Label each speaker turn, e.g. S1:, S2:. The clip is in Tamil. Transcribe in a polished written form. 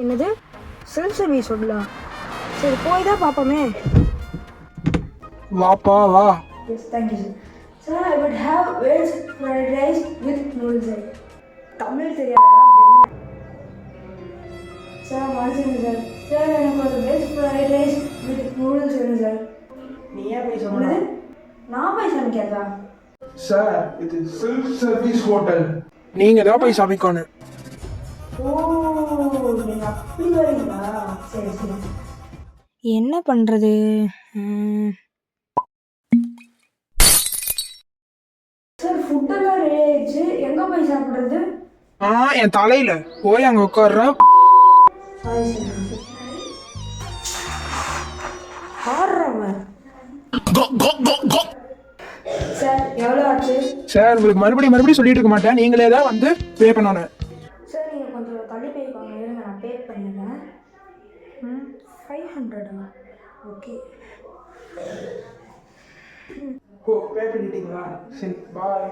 S1: என்னது செல்ஃப் சர்வீஸ் சொல்லலாம்? சரி போய் தான் பார்ப்போமே.
S2: வாப்பா வா.
S1: Yes thank you sir. Sir I would have veg fried rice with noodles. Tamil தெரியாதா? சார் மனுஷங்க சார். சார் எனக்கு ஒரு veg fried rice with noodles வேணும் சார்.
S2: நீ ஏன் போய் சொன்ன?
S1: நான் போய் சமைக்கிறதா?
S2: சார் இது செல்ஃப் சர்வீஸ் ஹோட்டல், நீங்க தான் போய் சமைக்கணும்.
S1: ஓ நீங்க அப்படி வரீங்களா? சரி சரி. என்ன பண்ணுறது? சார் ஃபுட்டெல்லாம் ரெடி ஆயிடுச்சு, எங்கே போய் சாப்பிட்றது?
S2: என் தலையில போய் அங்க உட்கார்ற.
S1: Sorry sir. ஆடுறவன் சார் எவ்வளோ ஆச்சு?
S2: சார் உங்களுக்கு மறுபடியும் சொல்லிட்டு இருக்க மாட்டேன், நீங்களே தான் வந்து பே பண்ணணும்.
S1: சார் நீங்கள் கொஞ்சம் தள்ளி போய்க்கோங்க, இருங்க நான் பே பண்ணிடுறேன். 500 ஓகே.
S2: ஓ பே பண்ணிட்டீங்களா? சரி பாய்.